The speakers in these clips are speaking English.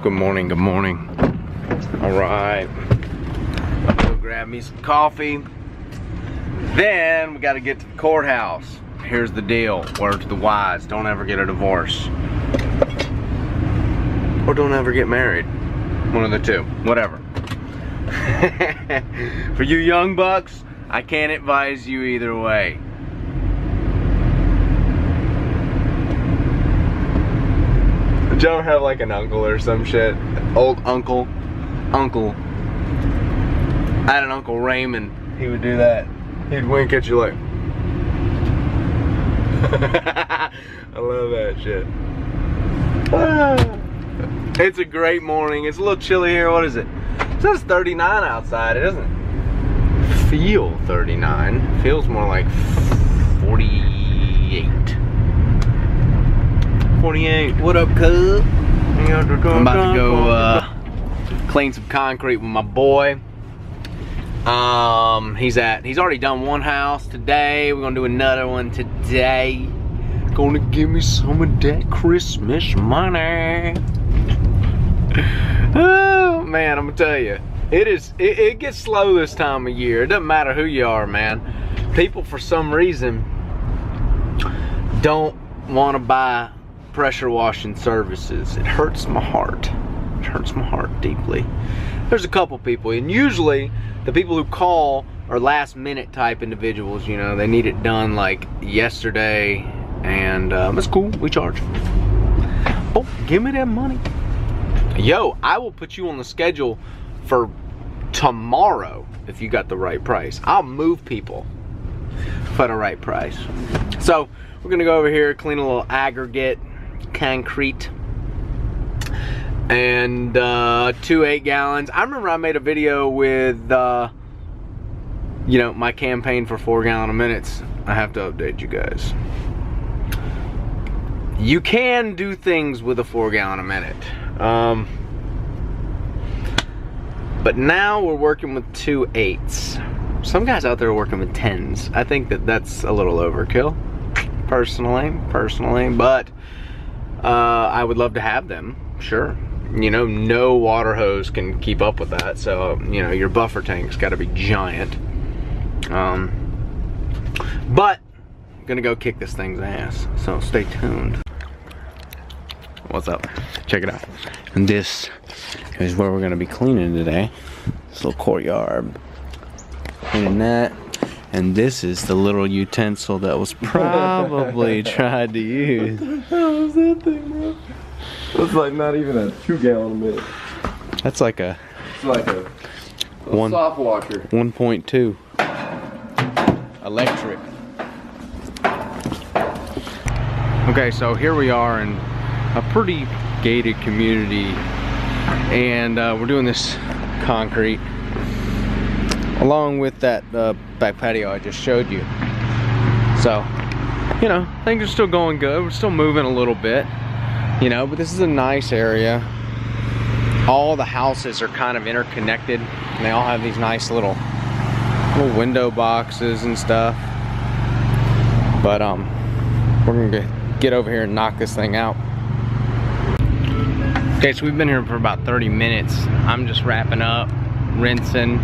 Good morning, good morning. All right, I'll go grab me some coffee. Then we gotta get to the courthouse. Here's the deal, word to the wise, don't ever get a divorce. Or don't ever get married. One of the two, whatever. For you young bucks, I can't advise you either way. Did you ever have like an uncle or some shit? Old uncle. I had an Uncle Raymond. He would do that. He'd wink at you like. I love that shit. It's a great morning. It's a little chilly here. What is it? It says 39 outside. It doesn't feel 39. It feels more like 48. 48. What up, cuz? I'm about to go clean some concrete with my boy. He's already done one house today. We're gonna do another one today. Gonna give me some of that Christmas money. Oh man, I'm gonna tell you, it gets slow this time of year. It doesn't matter who you are, man. People for some reason don't want to buy pressure washing services. It hurts my heart. It hurts my heart deeply. There's a couple people, and usually the people who call are last minute type individuals. You know, they need it done like yesterday, and that's cool, we charge. Oh, give me that money. Yo, I will put you on the schedule for tomorrow if you got the right price. I'll move people for the right price. So we're gonna go over here, clean a little aggregate concrete, and 2 8-gallons. I remember I made a video with you know, my campaign for 4 gallon a minutes. I have to update you guys. You can do things with a 4 gallon a minute, but now we're working with 2 8s. Some guys out there are working with 10s. I think that's a little overkill, personally, but I would love to have them, sure. You know, no water hose can keep up with that, so you know, your buffer tank's got to be giant. But I'm gonna go kick this thing's ass, so stay tuned. What's up? Check it out. And this is where we're gonna be cleaning today. This little courtyard. Cleaning that. And this is the little utensil that was probably tried to use. What the hell is that thing, bro? That's like not even a 2 gallon a minute. That's like a... It's like a soft washer. 1.2. Electric. Okay, so here we are in a pretty gated community, and we're doing this concrete along with that back patio I just showed you. So, you know, things are still going good. We're still moving a little bit, you know, but this is a nice area. All the houses are kind of interconnected, and they all have these nice little window boxes and stuff. But we're gonna get over here and knock this thing out. Okay, so we've been here for about 30 minutes. I'm just wrapping up, rinsing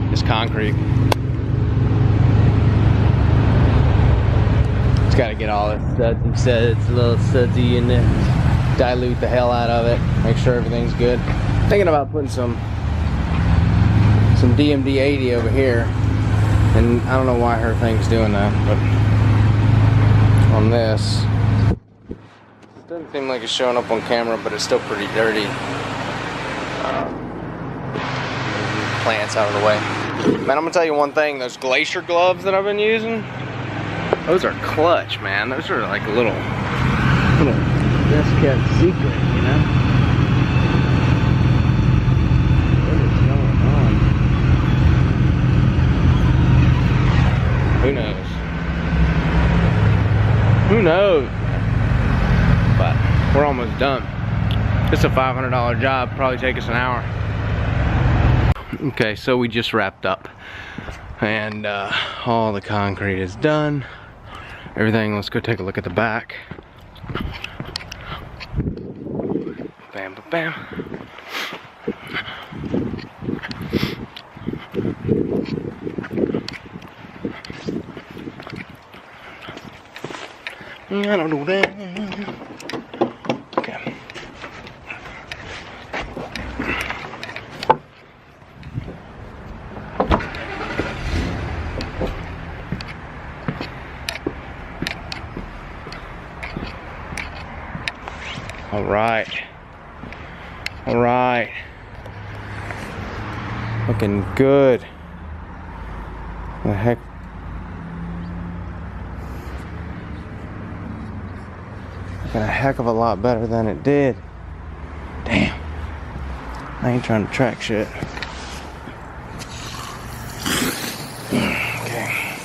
this concrete. It's got to get all the studs and suds, a little sudsy in there. Dilute the hell out of it. Make sure everything's good. Thinking about putting some DMD 80 over here, and I don't know why her thing's doing that, but on this, it doesn't seem like it's showing up on camera, but it's still pretty dirty. Plants out of the way. Man, I'm gonna tell you one thing, those Glacier gloves that I've been using, those are clutch, man. Those are like a little best kept secret, you know? What is going on? Who knows? Who knows? But we're almost done. It's a $500 job, probably take us an hour. Okay, so we just wrapped up, and all the concrete is done. Everything, let's go take a look at the back. bam, ba bam. I don't do that. Okay. All right. All right. Looking good. The heck. Looking a heck of a lot better than it did. Damn. I ain't trying to track shit. Okay.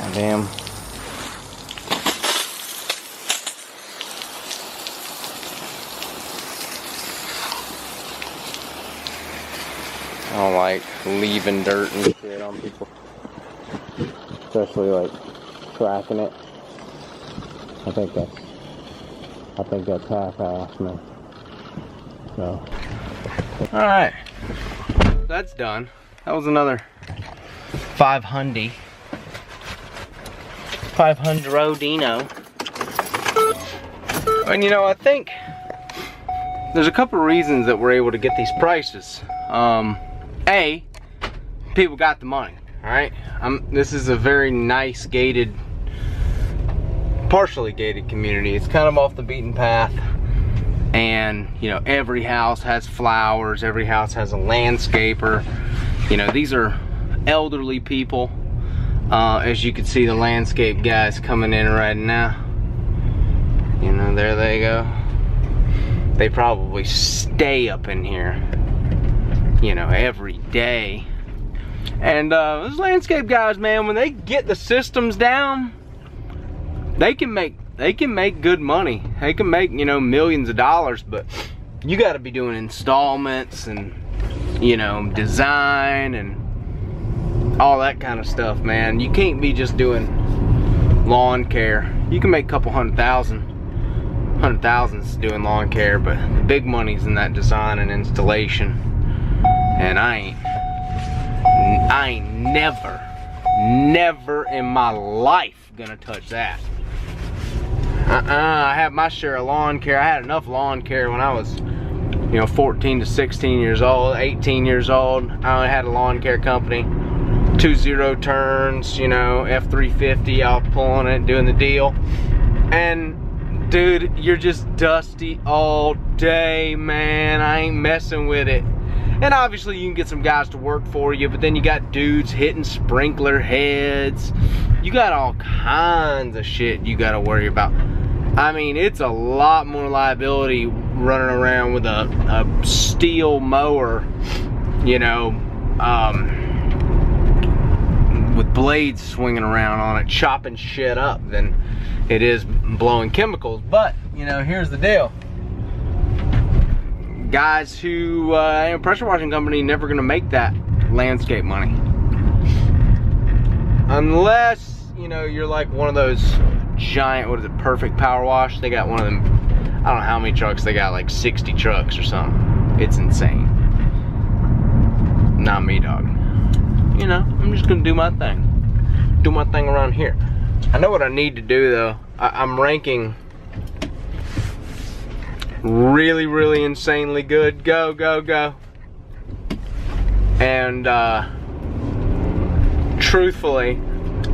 Oh, damn. I don't like leaving dirt and shit on people, especially like tracking it. I think that's half-assed, man. So, all right, that's done. That was another 500 Dino. And you know, I think there's a couple reasons that we're able to get these prices. A, people got the money, all right? This is a very nice gated, partially gated community. It's kind of off the beaten path, and you know, every house has flowers, every house has a landscaper. You know, these are elderly people. As you can see, the landscape guys coming in right now. You know, there they go. They probably stay up in here, you know, every day. And those landscape guys, man, when they get the systems down, they can make good money. They can make, you know, millions of dollars, but you got to be doing installments and, you know, design and all that kind of stuff, man. You can't be just doing lawn care. You can make a couple $100,000 doing lawn care, but the big money's in that design and installation. And I ain't never in my life gonna touch that. I have my share of lawn care. I had enough lawn care when I was, you know, 14 to 16 years old, 18 years old. I had a lawn care company, 2 0 turns, you know, F350, I was pulling it, doing the deal. And dude, you're just dusty all day, man. I ain't messing with it. And obviously you can get some guys to work for you, but then you got dudes hitting sprinkler heads. You got all kinds of shit you gotta worry about. I mean, it's a lot more liability running around with a steel mower, you know, with blades swinging around on it, chopping shit up, than it is blowing chemicals. But, you know, here's the deal. Guys who in a pressure washing company never gonna make that landscape money. Unless, you know, you're like one of those giant, what is it, Perfect Power Wash. They got one of them, I don't know how many trucks they got, like 60 trucks or something. It's insane. Not me, dog. You know, I'm just gonna do my thing. Do my thing around here. I know what I need to do though. I'm ranking really insanely good. Go, go, go. And truthfully,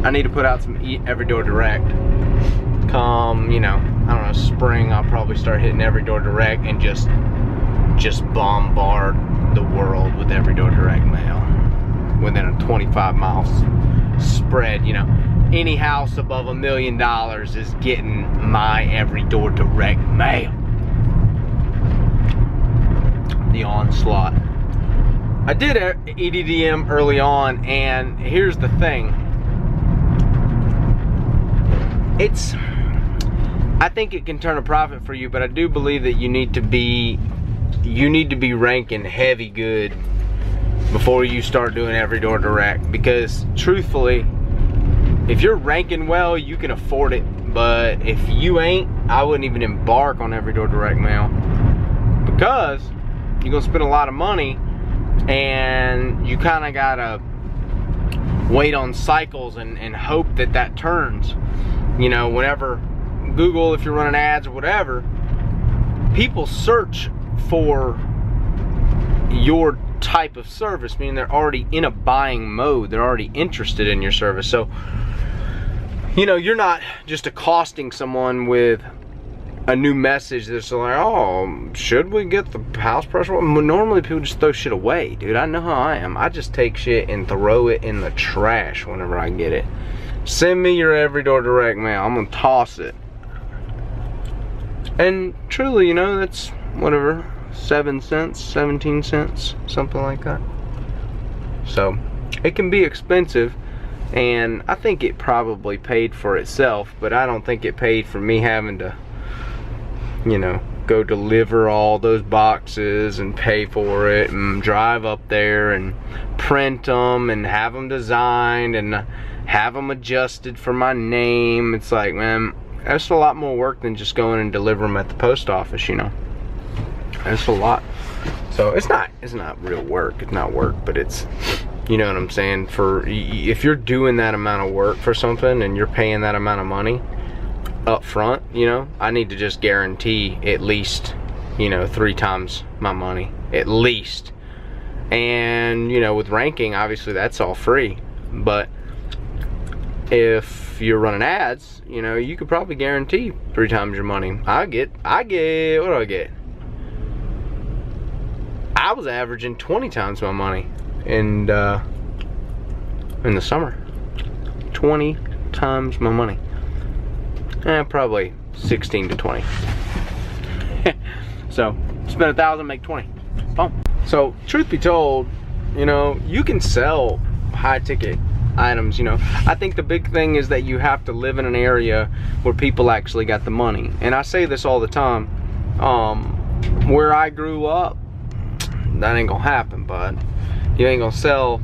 I need to put out some Every Door Direct. Come, you know, I don't know, spring, I'll probably start hitting Every Door Direct and just bombard the world with Every Door Direct mail within a 25-mile spread. You know, any house above $1 million is getting my Every Door Direct mail. The onslaught. I did EDDM early on, and here's the thing. I think it can turn a profit for you, but I do believe that you need to be ranking heavy good before you start doing Every Door Direct, because truthfully, if you're ranking well, you can afford it. But if you ain't, I wouldn't even embark on Every Door Direct mail. because you're gonna spend a lot of money, and you kind of gotta wait on cycles and hope that that turns. You know, whenever Google, if you're running ads or whatever, people search for your type of service, meaning they're already in a buying mode, they're already interested in your service. So, you know, you're not just accosting someone with a new message that's like, oh, should we get the house pressure? Normally people just throw shit away, dude. I know how I am. I just take shit and throw it in the trash whenever I get it. Send me your Everydoor direct mail. I'm gonna toss it. And truly, you know, that's whatever, 7 cents, 17 cents, something like that. So it can be expensive, and I think it probably paid for itself, but I don't think it paid for me having to, you know, go deliver all those boxes and pay for it and drive up there and print them and have them designed and have them adjusted for my name. It's like, man, that's a lot more work than just going and deliver them at the post office, you know. That's a lot. So it's not real work. It's not work, but it's, you know what I'm saying, for if you're doing that amount of work for something and you're paying that amount of money up front, you know, I need to just guarantee at least, you know, 3 times my money, at least. And, you know, with ranking, obviously that's all free, but if you're running ads, you know, you could probably guarantee 3 times your money. I get, what do I get? I was averaging 20 times my money in the summer. 20 times my money. Probably 16 to 20. So spend 1,000, make 20. Boom. So truth be told, you know, you can sell high ticket items, you know. I think the big thing is that you have to live in an area where people actually got the money. And I say this all the time, where I grew up, that ain't gonna happen, bud. You ain't gonna sell,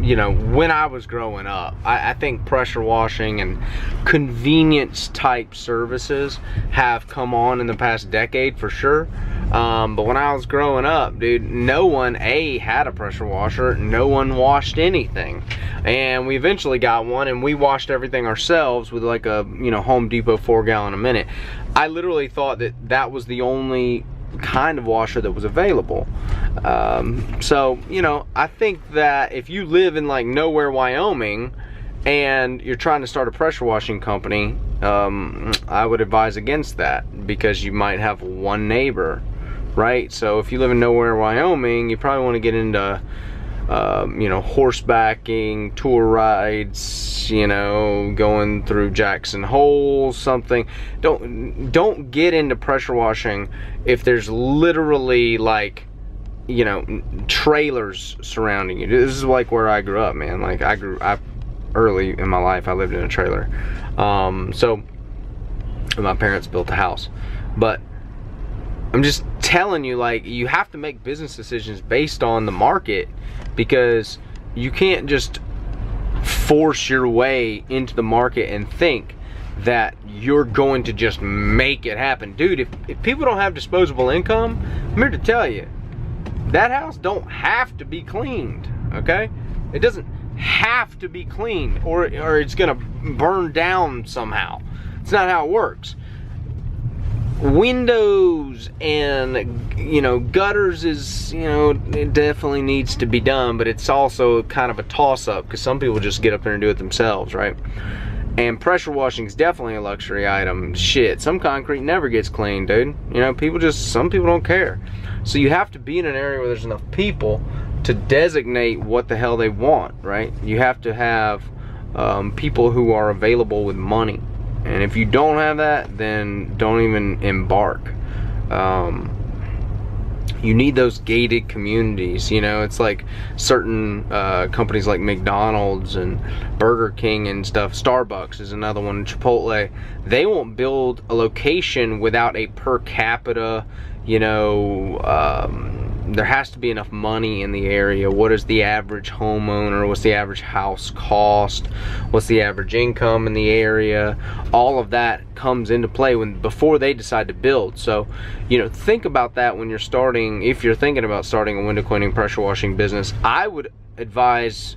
you know, when I was growing up, I think pressure washing and convenience type services have come on in the past decade for sure. But when I was growing up, dude, no one had a pressure washer. No one washed anything. And we eventually got one, and we washed everything ourselves with like a, you know, Home Depot 4 gallon a minute. I literally thought that that was the only kind of washer that was available. So, you know, I think that if you live in like nowhere, Wyoming, and you're trying to start a pressure washing company, I would advise against that, because you might have one neighbor, right? So if you live in nowhere, Wyoming, you probably want to get into you know, horsebacking, tour rides, you know, going through Jackson Hole, something. Don't get into pressure washing if there's literally like, you know, trailers surrounding you. This is like where I grew up, man. Like early in my life, I lived in a trailer. So my parents built a house, but I'm just telling you, like, you have to make business decisions based on the market, because you can't just force your way into the market and think that you're going to just make it happen. Dude, if people don't have disposable income, I'm here to tell you, that house don't have to be cleaned, okay? It doesn't have to be cleaned, or it's gonna burn down somehow. It's not how it works. Windows and, you know, gutters is, you know, it definitely needs to be done, but it's also kind of a toss-up, because some people just get up there and do it themselves, right? And pressure washing is definitely a luxury item. Shit, some concrete never gets cleaned, dude. You know, some people don't care. So you have to be in an area where there's enough people to designate what the hell they want, right? You have to have people who are available with money. And if you don't have that, then don't even embark. You need those gated communities, you know. It's like certain companies like McDonald's and Burger King and stuff. Starbucks is another one, Chipotle. They won't build a location without a per capita, you know, there has to be enough money in the area. What is the average homeowner? What's the average house cost? What's the average income in the area? All of that comes into play before they decide to build. So, you know, think about that when you're starting. If you're thinking about starting a window cleaning, pressure washing business, I would advise,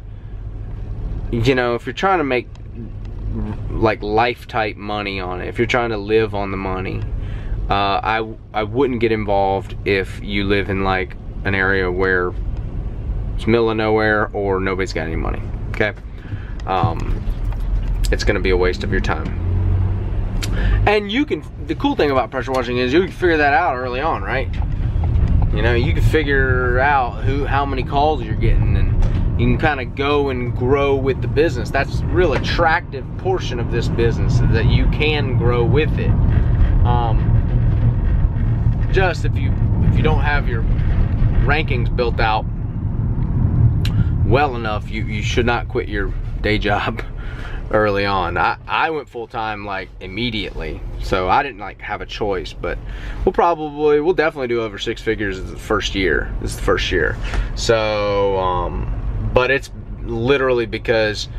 you know, if you're trying to make like life type money on it, if you're trying to live on the money, I wouldn't get involved if you live in like an area where it's middle of nowhere or nobody's got any money. Okay, it's gonna be a waste of your time. And the cool thing about pressure washing is you can figure that out early on, right? You know, you can figure out how many calls you're getting, and you can kind of go and grow with the business. That's a real attractive portion of this business, is that you can grow with it. Just if you don't have your rankings built out well enough, you should not quit your day job early on. I went full-time like immediately, so I didn't like have a choice, but we'll definitely do over 6 figures the first year. This is the first year. So but it's literally because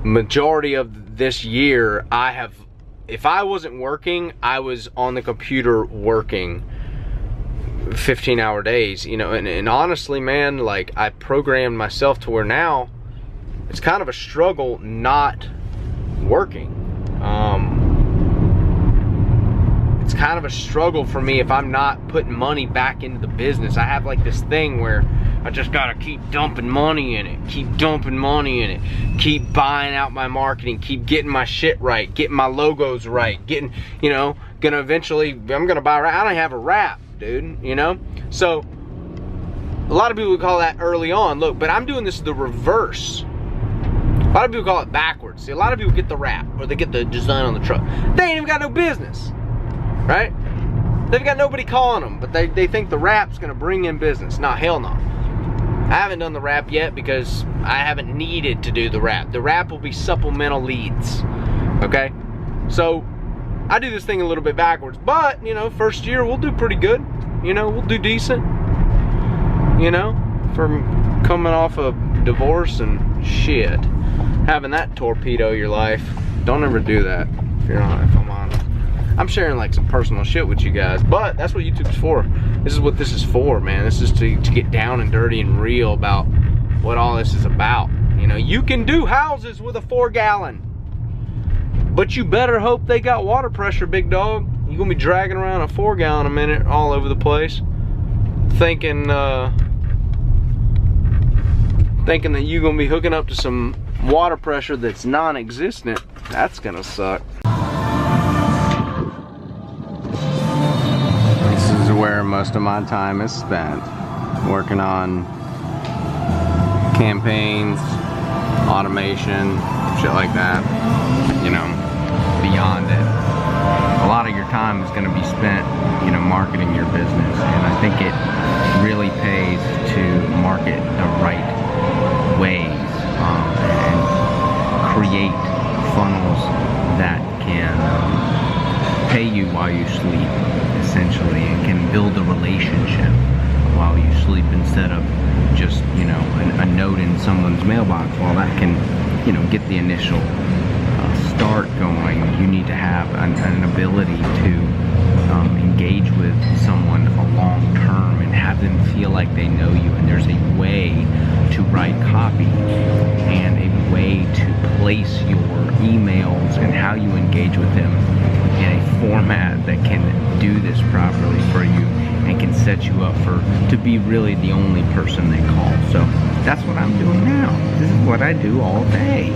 majority of this year if I wasn't working, I was on the computer working 15-hour days, you know, and honestly, man, like I programmed myself to where now it's kind of a struggle not working. It's kind of a struggle for me if I'm not putting money back into the business. I have like this thing where I just gotta keep dumping money in it, keep dumping money in it, keep buying out my marketing, keep getting my shit right, getting my logos right, getting, you know, I'm gonna buy, I don't have a wrap, dude, you know? So a lot of people would call that early on. Look, but I'm doing this the reverse. A lot of people call it backwards. See, a lot of people get the wrap or they get the design on the truck. They ain't even got no business, right? They've got nobody calling them, but they think the wrap's gonna bring in business. Nah, hell no. I haven't done the wrap yet because I haven't needed to do the wrap. The wrap will be supplemental leads, okay? So I do this thing a little bit backwards, but you know, first year we'll do pretty good. You know, we'll do decent. You know, from coming off a divorce and shit, having that torpedo your life. Don't ever do that if I'm honest. I'm sharing like some personal shit with you guys, but that's what YouTube's for. This is what this is for, man. This is to get down and dirty and real about what all this is about. You know, you can do houses with a 4-gallon, but you better hope they got water pressure, big dog. You're gonna be dragging around a 4-gallon a minute all over the place, thinking that you're gonna be hooking up to some water pressure that's non-existent. That's gonna suck. This is where most of my time is spent, working on campaigns, automation, shit like that. You know, beyond it, a lot of your time is going to be spent, you know, marketing your business, and I think it really pays to market the right ways and create funnels that can pay you while you sleep, essentially, and can build a relationship while you sleep instead of just, you know, a note in someone's mailbox. Well, that can, you know, get the initial start going. You need to have an ability to engage with someone long term and have them feel like they know you, and there's a way to write copy and a way to place your emails and how you engage with them in a format that can do this properly for you and can set you up to be really the only person they call. So that's what I'm doing now. This is what I do all day.